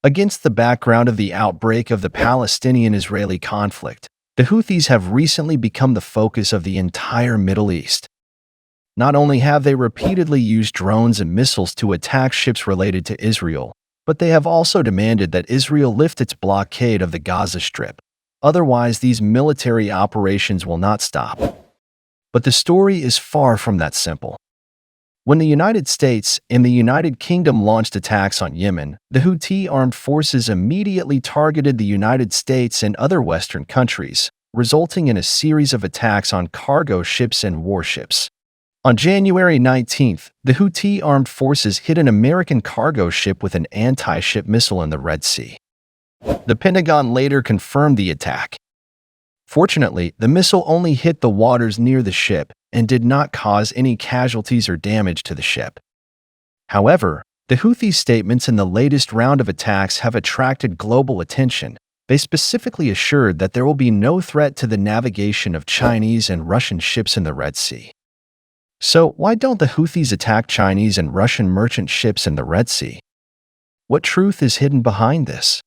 Against the background of the outbreak of the Palestinian-Israeli conflict, the Houthis have recently become the focus of the entire Middle East. Not only have they repeatedly used drones and missiles to attack ships related to Israel, but they have also demanded that Israel lift its blockade of the Gaza Strip. Otherwise, these military operations will not stop. But the story is far from that simple. When the United States and the United Kingdom launched attacks on Yemen, the Houthi armed forces immediately targeted the United States and other Western countries, resulting in a series of attacks on cargo ships and warships. On January 19th, the Houthi armed forces hit an American cargo ship with an anti-ship missile in the Red Sea. The Pentagon later confirmed the attack. Fortunately, the missile only hit the waters near the ship and did not cause any casualties or damage to the ship. However, the Houthi statements in the latest round of attacks have attracted global attention. They specifically assured that there will be no threat to the navigation of Chinese and Russian ships in the Red Sea. So, why don't the Houthis attack Chinese and Russian merchant ships in the Red Sea? What truth is hidden behind this?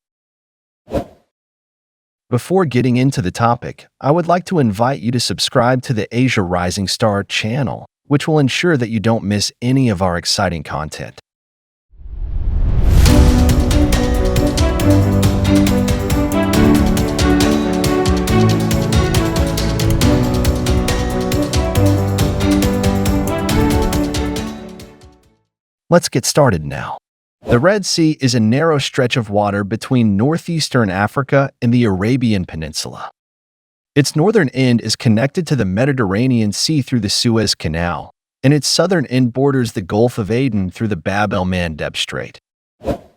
Before getting into the topic, I would like to invite you to subscribe to the Asia Rising Star channel, which will ensure that you don't miss any of our exciting content. Let's get started now. The Red Sea is a narrow stretch of water between northeastern Africa and the Arabian Peninsula. Its northern end is connected to the Mediterranean Sea through the Suez Canal, and its southern end borders the Gulf of Aden through the Bab el-Mandeb Strait.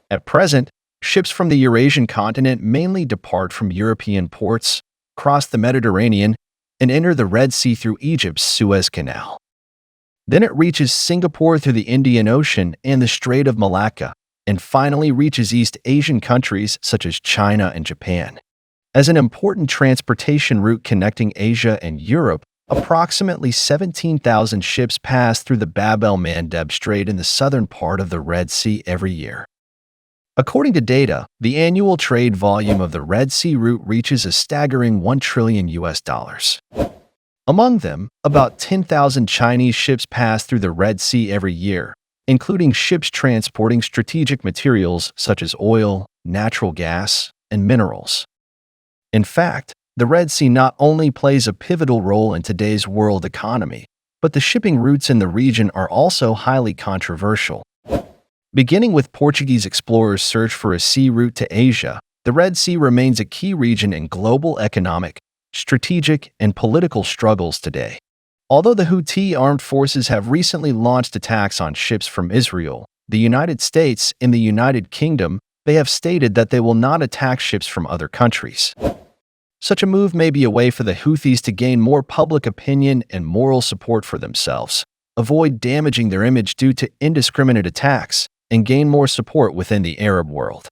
At present, ships from the Eurasian continent mainly depart from European ports, cross the Mediterranean, and enter the Red Sea through Egypt's Suez Canal. Then it reaches Singapore through the Indian Ocean and the Strait of Malacca, and finally reaches East Asian countries such as China and Japan. As an important transportation route connecting Asia and Europe, approximately 17,000 ships pass through the Bab el-Mandeb Strait in the southern part of the Red Sea every year. According to data, the annual trade volume of the Red Sea route reaches a staggering $1 trillion. Among them, about 10,000 Chinese ships pass through the Red Sea every year, including ships transporting strategic materials such as oil, natural gas, and minerals. In fact, the Red Sea not only plays a pivotal role in today's world economy, but the shipping routes in the region are also highly controversial. Beginning with Portuguese explorers' search for a sea route to Asia, the Red Sea remains a key region in global economic, strategic, and political struggles today. Although the Houthi armed forces have recently launched attacks on ships from Israel, the United States, and the United Kingdom, they have stated that they will not attack ships from other countries. Such a move may be a way for the Houthis to gain more public opinion and moral support for themselves, avoid damaging their image due to indiscriminate attacks, and gain more support within the Arab world.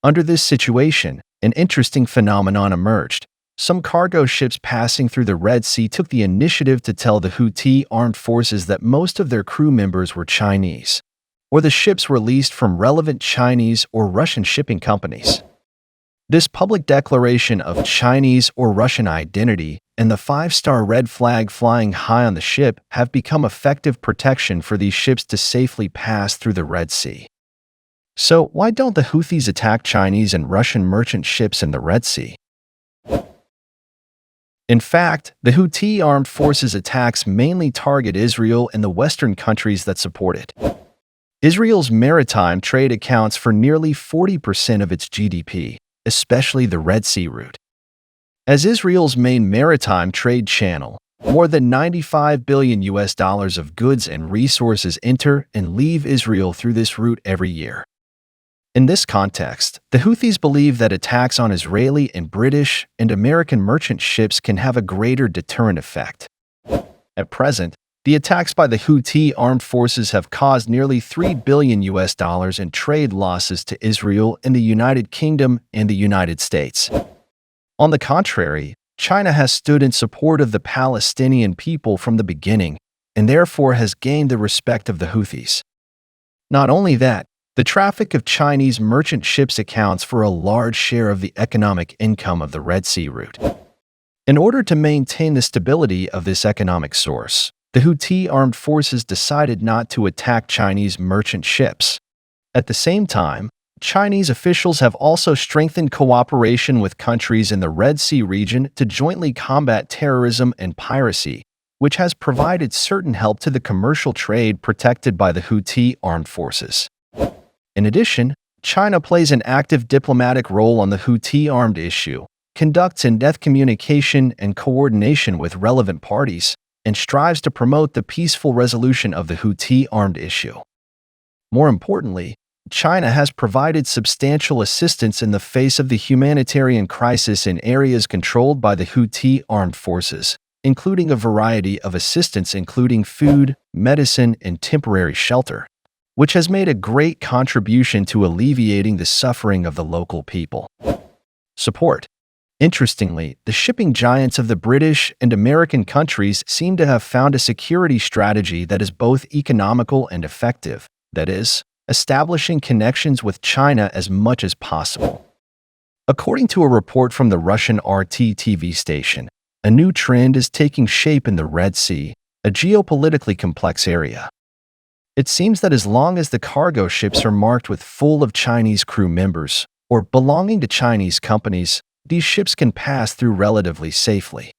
Under this situation, an interesting phenomenon emerged. Some cargo ships passing through the Red Sea took the initiative to tell the Houthi armed forces that most of their crew members were Chinese, or the ships were leased from relevant Chinese or Russian shipping companies. This public declaration of Chinese or Russian identity and the five-star red flag flying high on the ship have become effective protection for these ships to safely pass through the Red Sea. So, why don't the Houthis attack Chinese and Russian merchant ships in the Red Sea? In fact, the Houthi armed forces' attacks mainly target Israel and the Western countries that support it. Israel's maritime trade accounts for nearly 40% of its GDP, especially the Red Sea route. As Israel's main maritime trade channel, more than $95 billion of goods and resources enter and leave Israel through this route every year. In this context, the Houthis believe that attacks on Israeli and British and American merchant ships can have a greater deterrent effect. At present, the attacks by the Houthi armed forces have caused nearly $3 billion in trade losses to Israel and the United Kingdom and the United States. On the contrary, China has stood in support of the Palestinian people from the beginning and therefore has gained the respect of the Houthis. Not only that, The traffic of Chinese merchant ships accounts for a large share of the economic income of the Red Sea route. In order to maintain the stability of this economic source, the Houthi armed forces decided not to attack Chinese merchant ships. At the same time, Chinese officials have also strengthened cooperation with countries in the Red Sea region to jointly combat terrorism and piracy, which has provided certain help to the commercial trade protected by the Houthi armed forces. In addition, China plays an active diplomatic role on the Houthi armed issue, conducts in-depth communication and coordination with relevant parties, and strives to promote the peaceful resolution of the Houthi armed issue. More importantly, China has provided substantial assistance in the face of the humanitarian crisis in areas controlled by the Houthi armed forces, including a variety of assistance including food, medicine, and temporary shelter, which has made a great contribution to alleviating the suffering of the local people. Support. Interestingly, the shipping giants of the British and American countries seem to have found a security strategy that is both economical and effective, that is, establishing connections with China as much as possible. According to a report from the Russian RT TV station, a new trend is taking shape in the Red Sea, a geopolitically complex area. It seems that as long as the cargo ships are marked with full of Chinese crew members or belonging to Chinese companies, these ships can pass through relatively safely.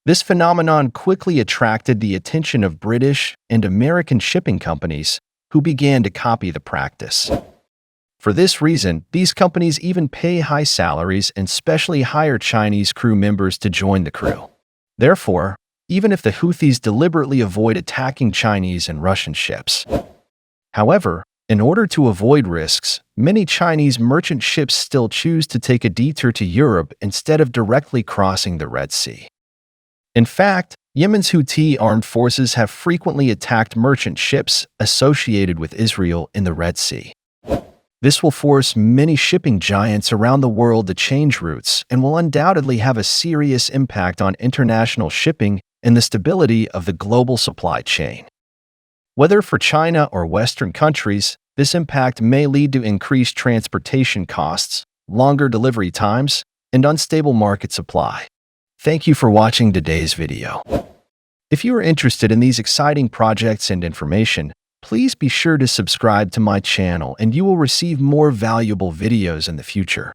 This phenomenon quickly attracted the attention of British and American shipping companies, who began to copy the practice. For this reason, these companies even pay high salaries and specially hire Chinese crew members to join the crew. Therefore, even if the Houthis deliberately avoid attacking Chinese and Russian ships. However, in order to avoid risks, many Chinese merchant ships still choose to take a detour to Europe instead of directly crossing the Red Sea. In fact, Yemen's Houthi armed forces have frequently attacked merchant ships associated with Israel in the Red Sea. This will force many shipping giants around the world to change routes and will undoubtedly have a serious impact on international shipping and the stability of the global supply chain. Whether for China or Western countries, this impact may lead to increased transportation costs, longer delivery times, and unstable market supply. Thank you for watching today's video. If you are interested in these exciting projects and information, please be sure to subscribe to my channel and you will receive more valuable videos in the future.